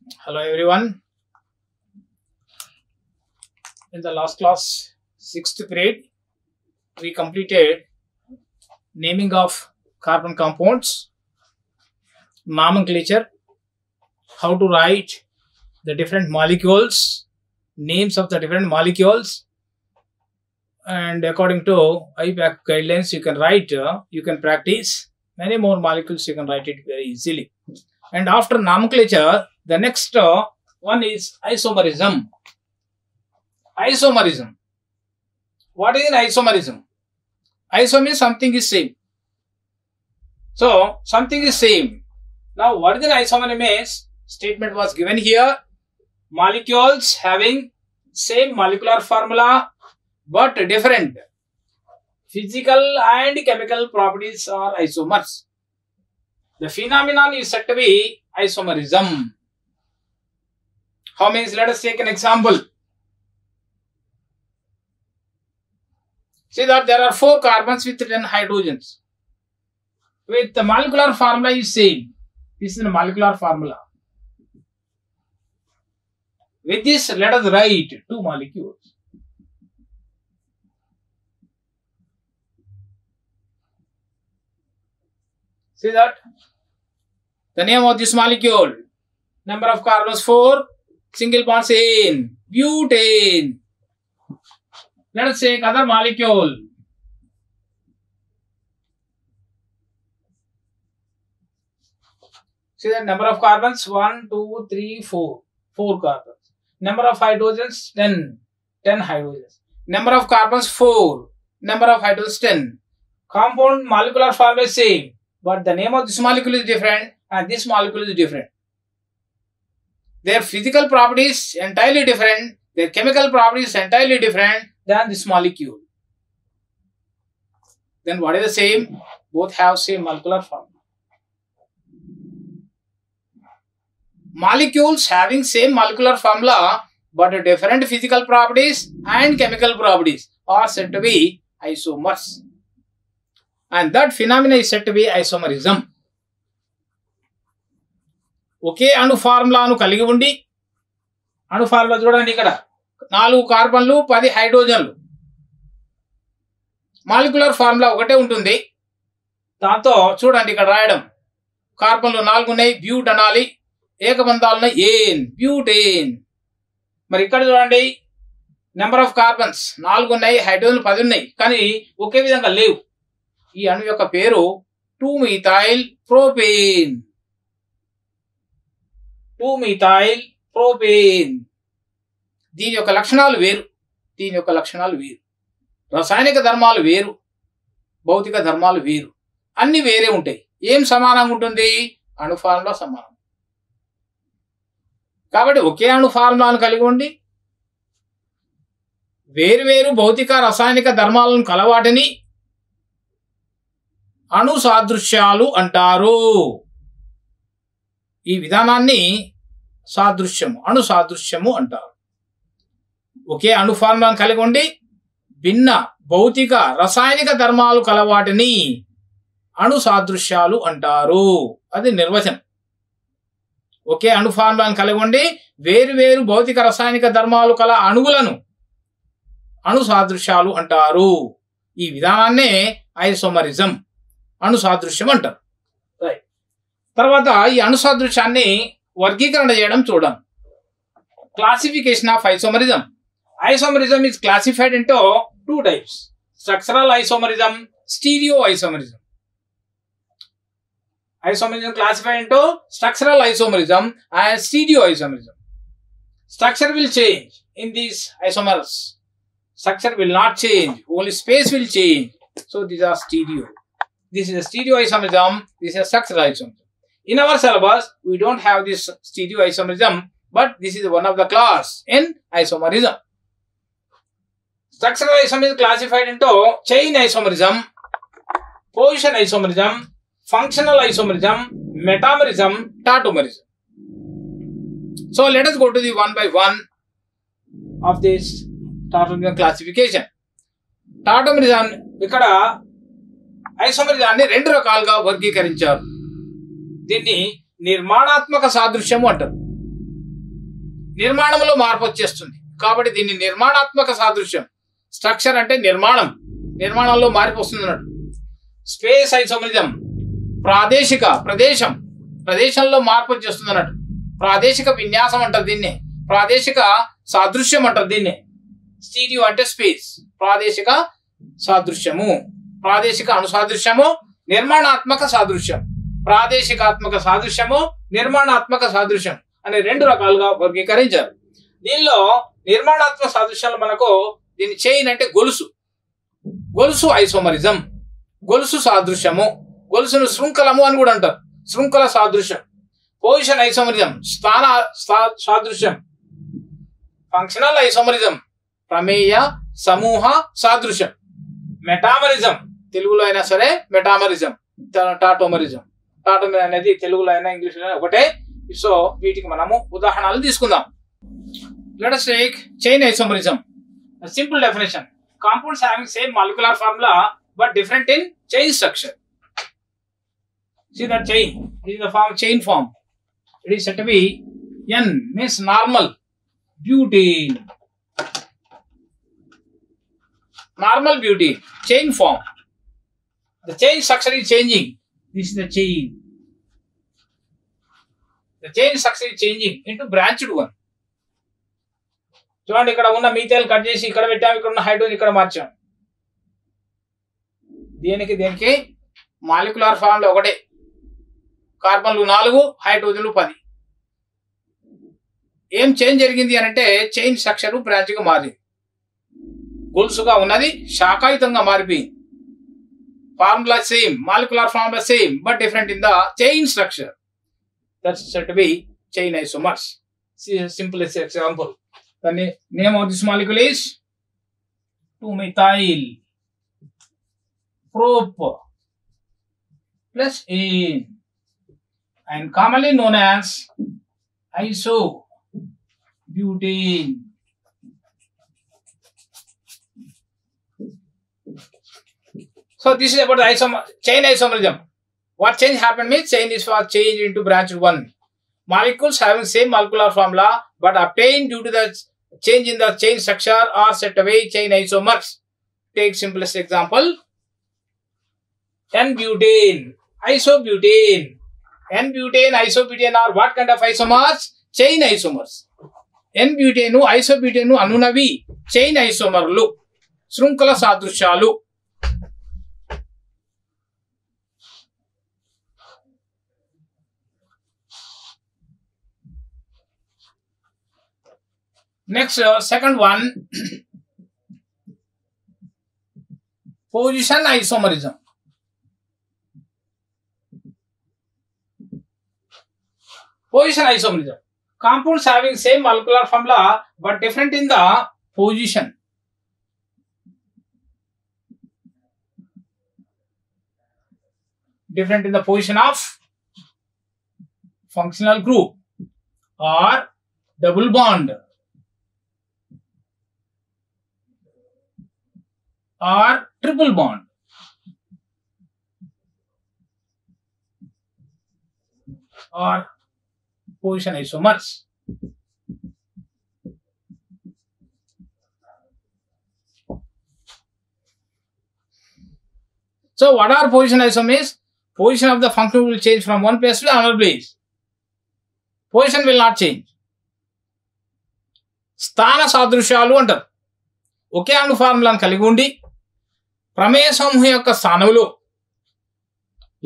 Hello everyone. In the last class, 6th period, we completed naming of carbon compounds, nomenclature, how to write the different molecules, names of the different molecules, and according to IUPAC guidelines, you can write, you can practice many more molecules, you can write it very easily. And after nomenclature, the next one is isomerism. Isomerism. What is an isomerism? Iso means something is same. So, something is same. Now, what is an isomer means? Statement was given here. Molecules having same molecular formula but different physical and chemical properties are isomers. The phenomenon is said to be isomerism. How means? Let us take an example. See that there are 4 carbons with 10 hydrogens. With the molecular formula is same. This is the molecular formula. With this, let us write 2 molecules. See that? The name of this molecule. Number of carbons 4. Single bonds in butane. Let us take other molecule. See the number of carbons 1, 2, 3, 4. 4 carbons. Number of hydrogens 10. 10 hydrogens. Number of carbons 4. Number of hydrogens 10. Compound molecular formula is same, but the name of this molecule is different and this molecule is different. Their physical properties entirely different. Their chemical properties entirely different than this molecule. Then what is the same? Both have same molecular formula. Molecules having same molecular formula but different physical properties and chemical properties are said to be isomers. And that phenomena is said to be isomerism. ఒకే అణు ఫార్ములాను కలిగి ఉండి అణు formula చూడండి ఇక్కడ 4 కార్బన్లు 10 హైడ్రోజన్లు molecular formula ఒకటే ఉంటుంది. దాంతో చూడండి ఇక్కడ రాయడం కార్బన్లు 4 ఉన్నాయి బ్యూట్ అనాలి, ఏకబంధాలు ఉన్నాయి ఏన్ బ్యూటేన్. మరి ఇక్కడ చూడండి నెంబర్ ఆఫ్ కార్బన్స్ 4 ఉన్నాయి, హైడ్రోజన్లు 10 ఉన్నాయి, కానీ ఒకే విధంగా లేవు. ఈ అణు యొక్క పేరు 2-methyl propane. 2-methyl propane. దీని యొక్క లక్షణాలు వేరు, దీని యొక్క లక్షణాలు వేరు. రసాయనిక ధర్మాలు వేరు, భౌతిక ధర్మాలు వేరు, అన్ని వేరే ఉంటాయి. ఏం సమానంగా ఉంటుంది? అణు ఫార్ములా సమానం. కాబట్టి ఒకే అణు ఫార్ములాను కలిగి ఉండి వేరు భౌతిక రసాయనిక ధర్మాలను కలవాటిని అణు సాదృశ్యాలు అంటారు. ఈ విధానాన్ని సాదృశ్యము, అణు సాదృశ్యము అంటారు. ఒకే అణు ఫార్ములాను కలిగి ఉండి భిన్న భౌతిక రసాయనిక ధర్మాలు కలవాటిని అణు సాదృశ్యాలు అంటారు. అది నిర్వచనం. ఒకే అణు ఫార్ములాను కలిగి ఉండి వేరు భౌతిక రసాయనిక ధర్మాలు కల అణువులను అణు సాదృశ్యాలు అంటారు. ఈ విధానాన్నే ఐసోమరిజం, అణు సాదృశ్యం అంటారు. తర్వాత ఈ అణు సాదృశ్యాన్ని వర్గీకరణ చేయడం చూద్దాం. Classification of isomerism. Isomerism is classified into 2 types. Structural isomerism, stereo isomerism. Isomerism classified into structural isomerism and stereo isomerism. Structure will change in these isomers. Structure will not change, only space will change. So these are stereo. This is a stereo isomerism, this is a structural isomerism. In our syllabus, we don't have this stereo isomerism, but this is one of the class in isomerism. Structural isomerism is classified into chain isomerism, position isomerism, functional isomerism, metamerism, tautomerism. So let us go to the one by one of this tautomerism classification. Tautomerism ఇక్కడ ఐసోమరిజాన్ని 2 రకాలుగా వర్గీకరించారు. దీన్ని నిర్మాణాత్మక సాదృశ్యము అంటారు. నిర్మాణంలో మార్పు వచ్చేస్తుంది. కాబట్టి దీన్ని నిర్మాణాత్మక సాదృశ్యం. స్ట్రక్చర్ అంటే నిర్మాణం, నిర్మాణంలో మార్పు వస్తుంది అన్నట్టు. స్పేస్ ఐసోమరిజం ప్రాదేశిక ప్రదేశంలో మార్పు వచ్చేస్తుంది అన్నట్టు. ప్రాదేశిక విన్యాసం అంటారు దీన్ని, ప్రాదేశిక సాదృశ్యం అంటారు దీన్ని. స్టీరియో అంటే స్పేస్, ప్రాదేశిక సాదృశ్యము, ప్రాదేశిక అనుసాదృశ్యము, నిర్మాణాత్మక సాదృశ్యం. ప్రాదేశికాత్మక సాదృశ్యము, నిర్మాణాత్మక సాదృశ్యం అనే రెండు రకాలుగా వర్గీకరించారు. దీనిలో నిర్మాణాత్మక సాదృశ్యాలు మనకు దీని చైన్ అంటే గొలుసు ఐసోమరిజం, గొలుసు సాదృశ్యము, గొలుసును శృంఖలము అని కూడా అంటారు, శృంఖల సాదృశ్యం. పొజిషన్ ఐసోమరిజం స్థాన సాదృశ్యం. ఫంక్షనల్ ఐసోమరిజం ప్రమేయ సమూహ సాదృశ్యం. మెటామరిజం తెలుగులో అయినా సరే మెటామరిజం, టాటోమరిజం అనేది తెలుగులో అయినా ఇంగ్లీష్లో అయినా ఒకటే. సో వీటికి మనము ఉదాహరణలు తీసుకుందాం. Let us take chain isomerism. A simple definition: compounds having same molecular formula but different in chain structure. See that chain, it is the chain form. It is said to be N means normal butane. Normal butane, chain form. The chain structure is changing. This is the chain. The chain structure is changing into branched one. చూడండి, ఇక్కడ ఉన్న methyl cut చేసి ఇక్కడ పెట్టాము, ఇక్కడ ఉన్న hydrogen ఇక్కడ మార్చాం. దేనికి మాలిక్యులర్ ఫార్ములా ఒకటే, కార్బన్లు 4, హైడ్రోజన్లు 10. ఏం చేంజ్ జరిగింది అని అంటే చైన్ స్ట్రక్చర్ బ్రాంచ్గా మారింది. గొలుసుగా ఉన్నది శాఖాయుతంగా మారిపోయింది. Formula same, molecular formula same but different in the chain structure. That's said to be chain isomers. Simplest example. The name of this molecule is 2-methyl prop plus ane and commonly known as isobutane. So this is about the chain isomerism. What change happened means chain is for change into branched one. Molecules having same molecular formula but obtained due to the change in the chain structure are said to be chain isomers. Take simplest example: N-butane, isobutane. N-butane, isobutane are what kind of isomers? Chain isomers. N-butane, isobutane అనునవి chain isomerలు, శృంఖల సాదృశ్యాలు. Next, second one, position isomerism. Position isomerism. Compounds having same molecular formula but different in the position. Different in the position of functional group or double bond or triple bond or position isomers. So what are position isomers? Position of the function will change from one place to another place. Position will not change. స్థాన సాదృశ్యాలు అంటారు. ఒకే అణు ఫార్ములాను కలిగి ఉండి ప్రమేయ సమూహం యొక్క స్థానములో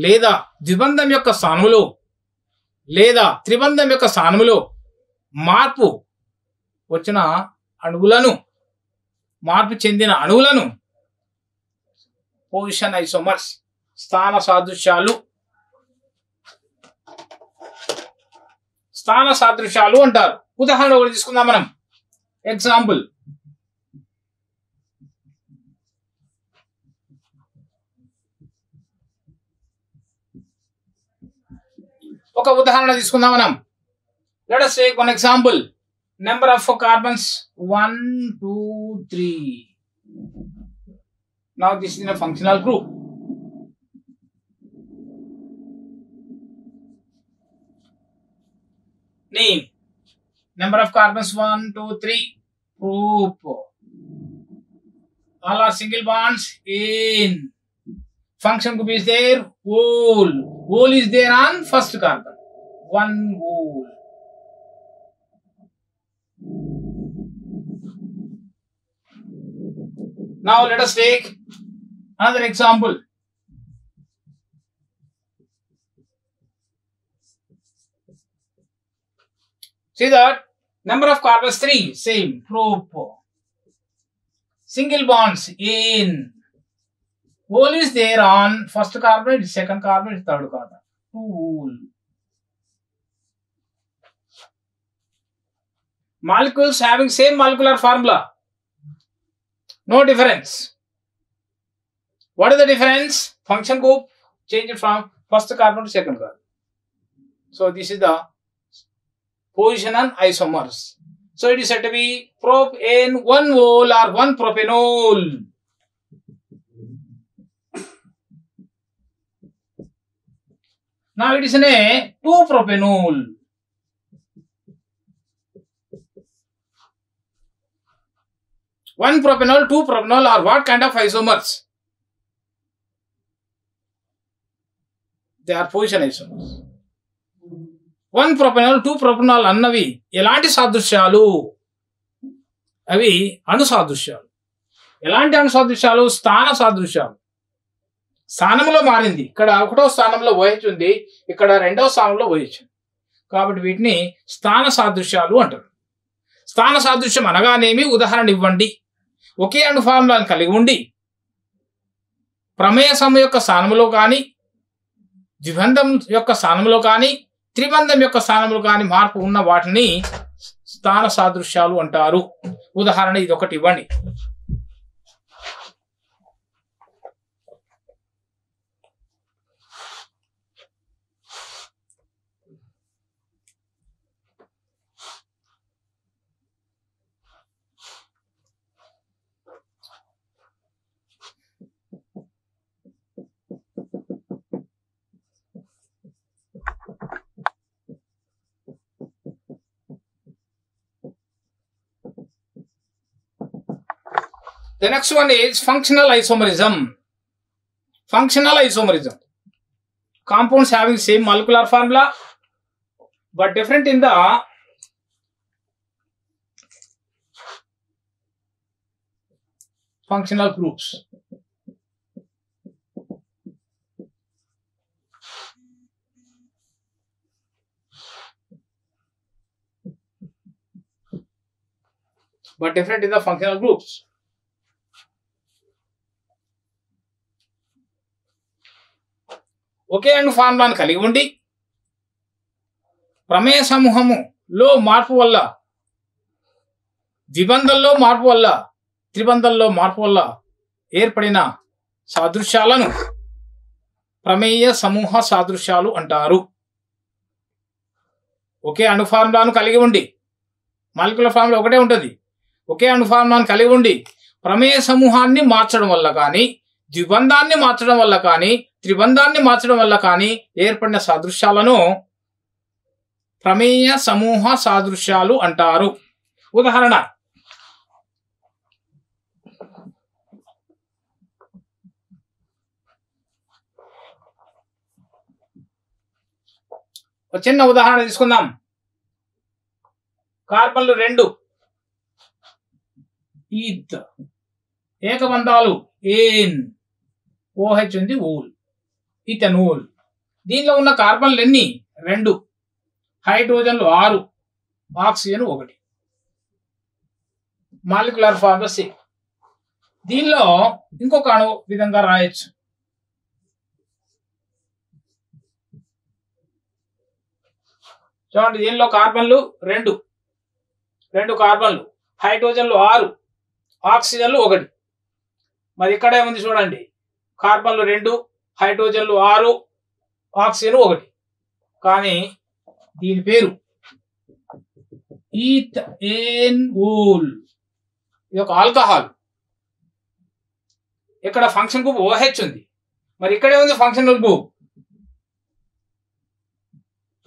లేదా ద్విబంధం యొక్క స్థానములో లేదా త్రిబంధం యొక్క స్థానములో మార్పు వచ్చిన అణువులను, మార్పు చెందిన అణువులను పొజిషన్ ఐసోమర్స్, స్థాన సాదృశ్యాలు, స్థాన సాదృశ్యాలు అంటారు. ఉదాహరణ ఒకటి తీసుకుందాం మనం. ఎగ్జాంపుల్: ఒక ఉదాహరణ తీసుకుందాం మనం. Let us take one example. Number of carbons 1, 2, 3. Now this is in a functional group. Name: Number of carbons 1, 2, 3. Group. All are single bonds in. Function group is there. Whole. Whole is there on first carbon. One whole. Now let us take another example. See that number of carbons 3, same, group. Single bonds in. Whole is there on first carbon, second carbon, third carbon. Two whole. Molecules having same molecular formula. No difference. What is the difference? Function group change from first carbon to second carbon. So this is the position on isomers. So it is said to be propane one mole or one propanol. Now it is in a 2 propanol. One propanol, 2 propanol are what kind of isomers? They are position isomers. 1 propanol, 2 propanol అన్నవి ఎలాంటి సాదృశ్యాలు? అవి అణుసాదృశ్యాలు. ఎలాంటి అణుసాదృశ్యాలు? స్థాన సాదృశ్యాలు. స్థానంలో మారింది. ఇక్కడ 1వ స్థానంలో OH ఉంది, ఇక్కడ 2వ స్థానంలో OH. కాబట్టి వీటిని స్థాన సాదృశ్యాలు అంటారు. స్థాన సాదృశ్యం అనగానేమి? ఉదాహరణ ఇవ్వండి. ఒకే అణు ఫార్ములాను కలిగి ఉండి ప్రమేయ సమం యొక్క స్థానంలో కానీ, ద్విబంధం యొక్క స్థానంలో కానీ, త్రిబంధం యొక్క స్థానంలో కానీ మార్పు ఉన్న వాటిని స్థాన సాదృశ్యాలు అంటారు. ఉదాహరణ ఇది ఒకటి ఇవ్వండి. The next one is functional isomerism. Functional isomerism. Compounds having same molecular formula but different in the functional groups. But different in the functional groups. ఒకే అణు ఫార్ములాను కలిగి ఉండి ప్రమేయ సమూహములో మార్పు వల్ల, ద్విబంధంలో మార్పు వల్ల, త్రిబంధంలో మార్పు వల్ల ఏర్పడిన సాదృశ్యాలను ప్రమేయ సమూహ సాదృశ్యాలు అంటారు. ఒకే అణు ఫార్ములాను కలిగి ఉండి, మాలిక్యులర్ ఫార్ములా ఒకటే ఉంటుంది, ఒకే అణు ఫార్ములాను కలిగి ఉండి ప్రమేయ సమూహాన్ని మార్చడం వల్ల కానీ, ద్విబంధాన్ని మార్చడం వల్ల కానీ, త్రిబంధాన్ని మార్చడం వల్ల కానీ ఏర్పడిన సాదృశ్యాలను ప్రమేయ సమూహ సాదృశ్యాలు అంటారు. ఉదాహరణ ఒక చిన్న ఉదాహరణ తీసుకుందాం. కార్బన్లు 2 ఈథ్, ఏకబంధాలు ఏన్, OH ఉంది ఊల్, ఇథనోల్. దీనిలో ఉన్న కార్బన్లు ఎన్ని? 2. హైడ్రోజన్లు 6, ఆక్సిజన్ 1. Molecular formula same. దీనిలో ఇంకొక అణు విధంగా రాయొచ్చు. చూడండి, దీనిలో కార్బన్లు 2 కార్బన్లు, హైడ్రోజన్లు 6, ఆక్సిజన్లు 1. మరి ఇక్కడ ఏముంది చూడండి, కార్బన్లు 2, హైడ్రోజన్లు 6, ఆక్సిజన్ 1. కానీ దీని పేరు ఈథేనోల్. ఇది ఒక ఆల్కహాల్. ఇక్కడ ఫంక్షన్ గ్రూప్ OH ఉంది. మరి ఇక్కడే ఉంది ఫంక్షనల్ గ్రూప్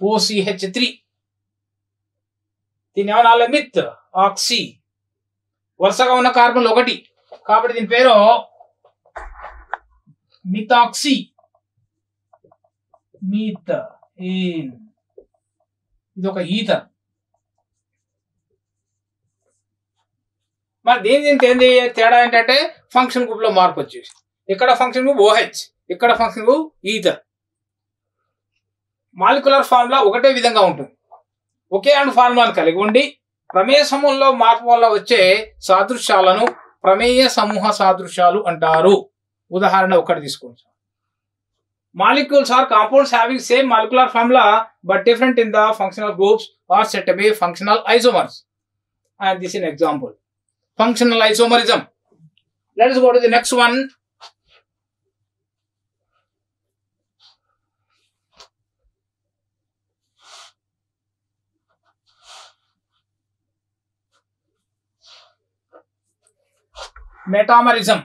OCH3. దీన్ని ఏమనాలి? Myth oxy. వరుసగా ఉన్న కార్బన్ ఒకటి కాబట్టి దీని పేరు మిథాక్సీ. మీత్ ఇది ఒక ఈథర్. మరి దీనికి ఏంది తేడా ఏంటంటే ఫంక్షన్ గ్రూప్ లో మార్పు వచ్చేసి ఇక్కడ ఫంక్షన్ గ్రూప్ OH, ఇక్కడ function group ether. Molecular formula ఒకటే విధంగా ఉంటుంది. ఒకే అండ్ ఫార్ములాను కలిగి ఉండి ప్రమేయ సమూహంలో మార్పు వల్ల వచ్చే సాదృశ్యాలను ప్రమేయ సమూహ సాదృశ్యాలు అంటారు. ఉదాహరణ ఒకటి తీసుకుంటాం. Molecules are compounds having same molecular formula but different in the functional groups are said to be functional isomers. And this is an example. Functional isomerism. Let us go to the next one. Metamerism.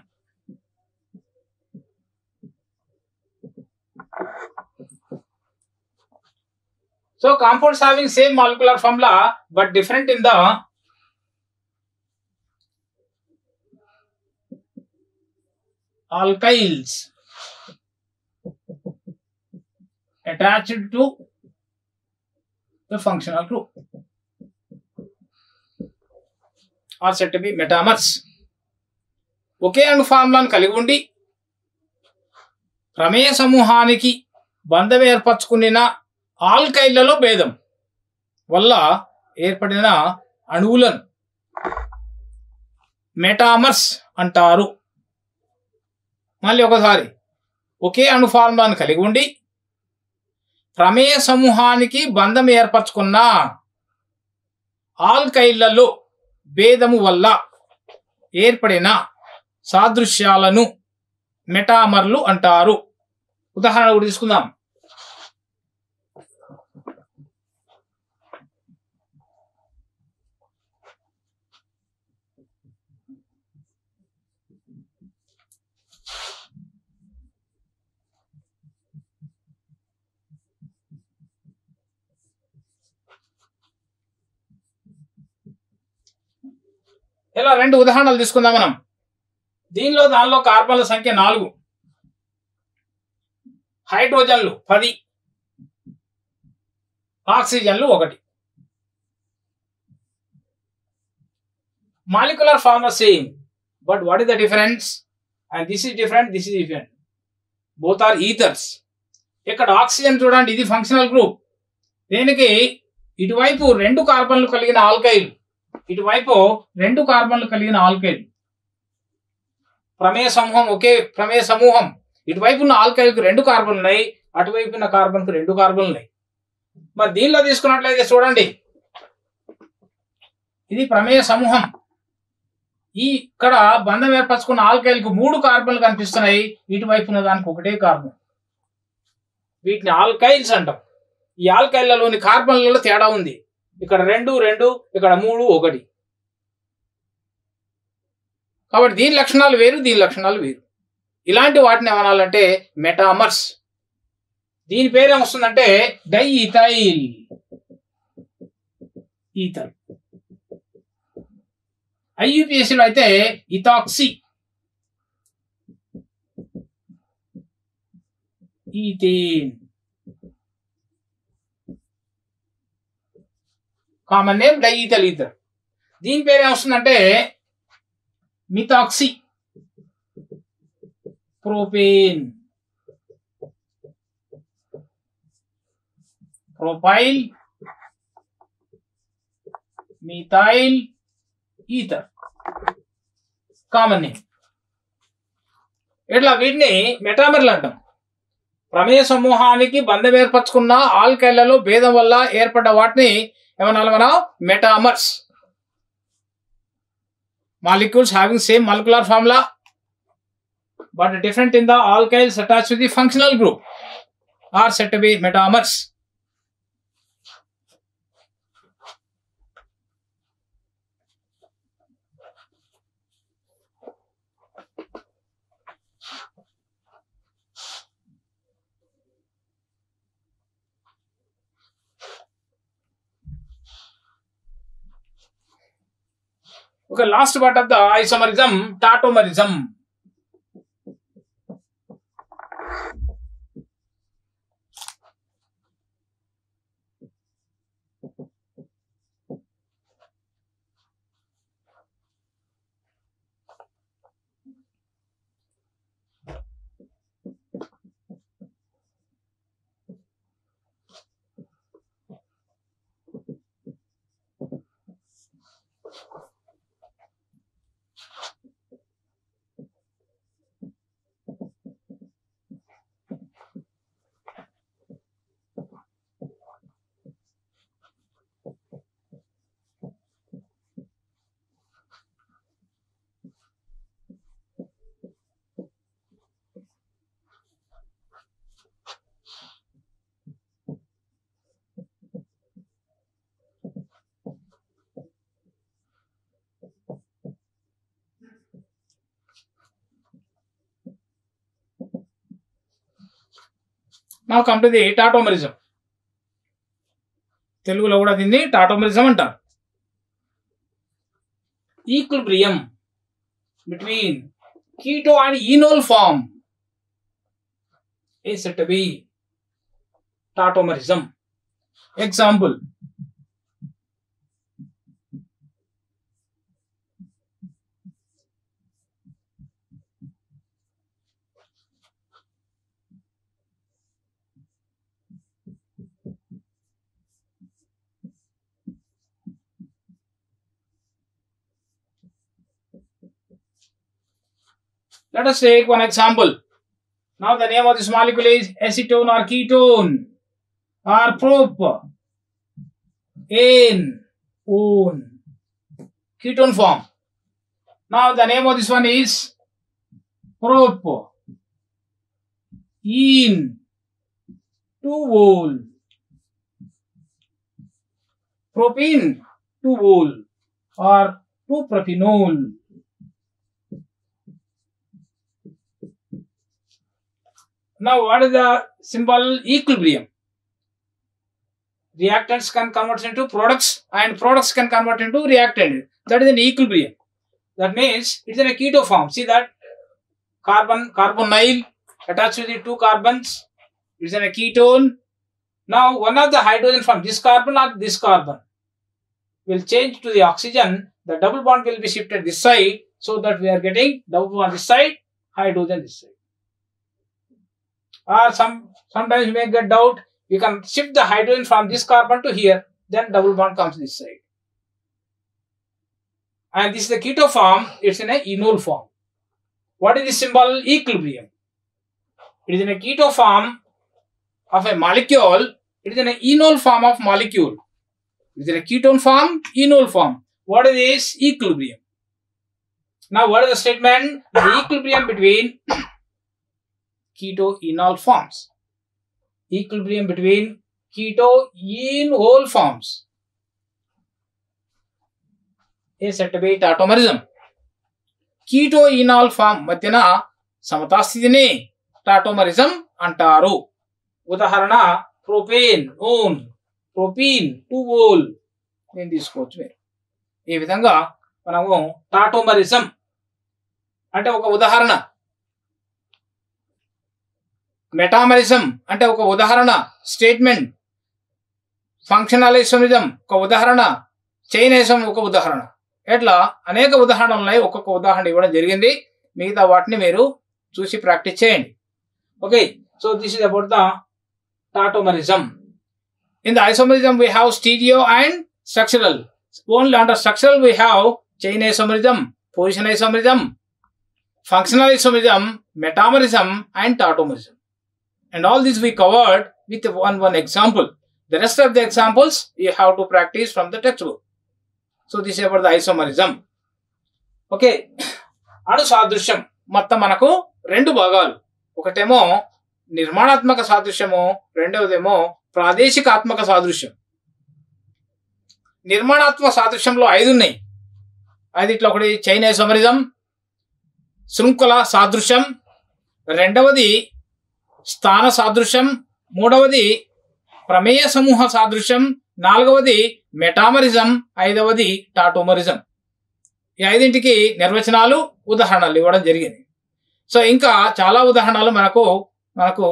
So compounds having same molecular formula but different in the alkyls attached to the functional group are said to be metamers. ఒకే అణు ఫార్ములాను కలిగి ఉండి ప్రమేయ సమూహానికి బంధం ఏర్పరచుకున్న ఆల్కైళ్లలో భేదం వల్ల ఏర్పడిన అణువులను మెటామర్స్ అంటారు. మళ్ళీ ఒకసారి, ఒకే అణు ఫార్ములాను కలిగి ఉండి ప్రమేయ సమూహానికి బంధం ఏర్పరచుకున్న ఆల్కైళ్లలో భేదము వల్ల ఏర్పడిన సాదృశ్యాలను మెటామర్లు అంటారు. ఉదాహరణ కూడా తీసుకుందాం. ఇలా రెండు ఉదాహరణలు తీసుకుందాం మనం. దానిలో కార్బన్ల సంఖ్య 4, హైడ్రోజన్లు 10, ఆక్సిజన్లు 1. Molecular formula same but what is the difference? And this is different, this is different. Both are ethers. ఇక్కడ ఆక్సిజన్ చూడండి, ఇది ఫంక్షనల్ గ్రూప్. దీనికి ఇటువైపు 2 కార్బన్లు కలిగిన ఆల్కైల్, ఇటువైపు 2 కార్బన్లు కలిగిన ఆల్కైల్. ప్రమేయ సమూహం ఒకే ప్రమేయ సమూహం. ఇటువైపు ఉన్న ఆల్కైల్కు 2 కార్బన్లు ఉన్నాయి, అటువైపు ఉన్న కార్బన్కు 2 కార్బన్లు ఉన్నాయి. మరి దీనిలో తీసుకున్నట్లయితే చూడండి, ఇది ప్రమేయ సమూహం. ఇక్కడ బంధం ఏర్పరచుకున్న ఆల్కైల్కు 3 కార్బన్లు కనిపిస్తున్నాయి, ఇటువైపు ఉన్న దానికి 1 కార్బన్. వీటిని ఆల్కైల్స్ అంటాం. ఈ ఆల్కైళ్లలోని కార్బన్లలో తేడా ఉంది. ఇక్కడ 2, 2, ఇక్కడ 3, 1. కాబట్టి దీని లక్షణాలు వేరు, దీని లక్షణాలు వేరు. ఇలాంటి వాటిని ఏమనాలంటే మెటామర్స్. దీని పేరు ఏమొస్తుందంటే డైఈథైల్ ఈథర్. ఐయుపిఎస్సిలో అయితే ethoxy, ethane. Common name diethyl ether. దీని పేరు ఏమొస్తుందంటే methoxy propane, propyl, methyl ether. Common name. ఇట్లా వీటిని మెటామర్లు అంటాం. ప్రమేయ సమూహానికి బంధం ఏర్పరచుకున్న ఆల్కైళ్లలో భేదం వల్ల ఏర్పడ్డ వాటిని ఏమనాలి మనం? మెటామర్స్. Molecules having same molecular formula but different in the alkyls attached to the functional group are said to be metamers. Okay, last part of the isomerism, tautomerism. Now come to the tautomerism. తెలుగులో కూడా దీన్ని tautomerism అంటారు. Equilibrium between keto and enol form is said to be tautomerism. Example: let us take one example. Now the name of this molecule is acetone or ketone or propane ketone form. Now the name of this one is propene 2-ol. Propene 2-ol or 2-propanol. Now what is the symbol? Equilibrium. Reactants can convert into products and products can convert into reactant. That is an equilibrium. That means it is in a keto form. See that carbonyl attached to the 2 carbons. It is in a ketone. Now one of the hydrogen from this carbon or this carbon will change to the oxygen. The double bond will be shifted this side, so that we are getting double bond this side, hydrogen this side. Or sometimes you may get doubt, you can shift the hydrogen from this carbon to here, then double bond comes this side. And this is the keto form, it's in a enol form. What is the symbol? Equilibrium. It is in a keto form of a molecule, it is in an enol form of molecule. It is in a ketone form, enol form. What is this? Equilibrium. Now what is the statement? The equilibrium between keto-enol forms. Equilibrium between keto-enol forms is said to be tautomerism. Keto-enol form మధ్యన సమతాస్థితిని టాటోమరిజం అంటారు. ఉదాహరణ propane 2-ol నేను తీసుకోవచ్చు మీరు. ఈ విధంగా మనము టాటోమరిజం అంటే ఒక ఉదాహరణ, మెటామరిజం అంటే ఒక ఉదాహరణ స్టేట్మెంట్, ఫంక్షనల్ ఐసోమరిజం ఒక ఉదాహరణ, చైన్ ఐసోమ్ ఒక ఉదాహరణ. ఇట్లా అనేక ఉదాహరణలు ఉన్నాయి. ఒక్కొక్క ఉదాహరణ ఇవ్వడం జరిగింది. మిగతా వాటిని మీరు చూసి ప్రాక్టీస్ చేయండి. Okay, so this is about the tautomerism. In the isomerism we have stereo and structural. Only under structural we have chain isomerism, position isomerism, functional isomerism, metamerism and tautomerism. And all this we covered with one example. The rest of the examples you have to practice from the textbook. So this is about the isomerism. Okay, అణు సాదృశ్యం మొత్తం మనకు 2 భాగాలు. ఒకటేమో నిర్మాణాత్మక సాదృశ్యము, రెండవదేమో ప్రాదేశికాత్మక సాదృశ్యం. నిర్మాణాత్మక సాదృశ్యంలో 5 ఉన్నాయి. ఇట్లా ఒకటి చైన్ ఐసోమరిజం, శృంఖల సాదృశ్యం, రెండవది స్థాన సాదృశ్యం, మూడవది ప్రమేయ సమూహ సాదృశ్యం, నాలుగవది మెటామరిజం, ఐదవది టాటోమరిజం. ఈ 5ంటికి నిర్వచనాలు ఉదాహరణలు ఇవ్వడం జరిగింది. సో ఇంకా చాలా ఉదాహరణలు మనకు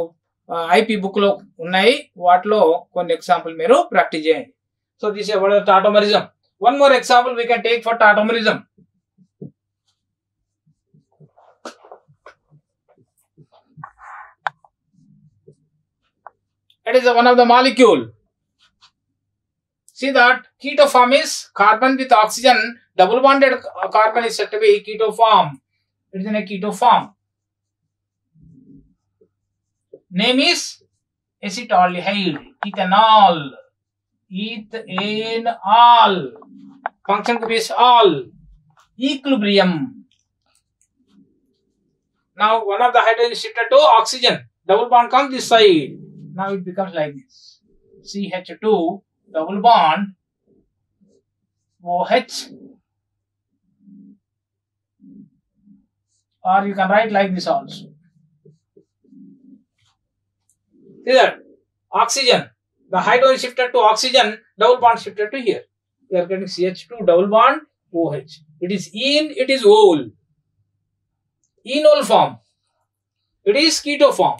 ఐపీ బుక్లో ఉన్నాయి. వాటిలో కొన్ని ఎగ్జాంపుల్ మీరు ప్రాక్టీస్ చేయండి. So this is about tautomerism. One more example we can take for tautomerism. It is one of the molecule. See that keto form is carbon with oxygen. Double bonded carbon is said to be keto form. It is in a keto form. Name is acetaldehyde. Ethanol. Ethanol. Function group is all. Equilibrium. Now one of the hydrogen is shifted to oxygen. Double bond comes this side. Now it becomes like this. CH2 double bond OH, or you can write like this also. See that? Oxygen. The hydrogen shifted to oxygen, double bond shifted to here. We are getting CH2 double bond OH. It is it is ol. Enol form. It is keto form.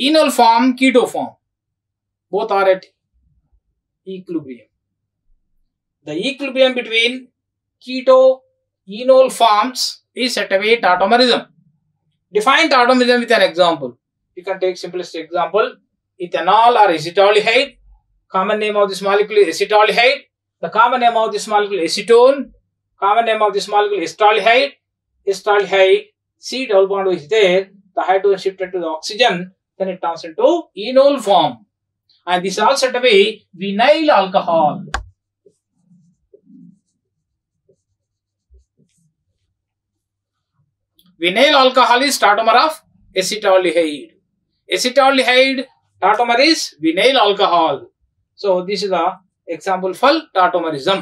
Enol form, keto form, both are at equilibrium. The equilibrium between keto enol forms is said to be tautomerism. Define tautomerism with an example. You can take simplest example. Ethanol or acetaldehyde. Common name of this molecule is acetaldehyde. The common name of this molecule is acetone. Common name of this molecule is acetaldehyde. Acetaldehyde, C double bond is there. The hydrogen shifted to the oxygen. Then it turns into enol form, and this is also said to be vinyl alcohol. Vinyl alcohol is tautomer of acetaldehyde. Acetaldehyde tautomer is vinyl alcohol. So this is the example for tautomerism.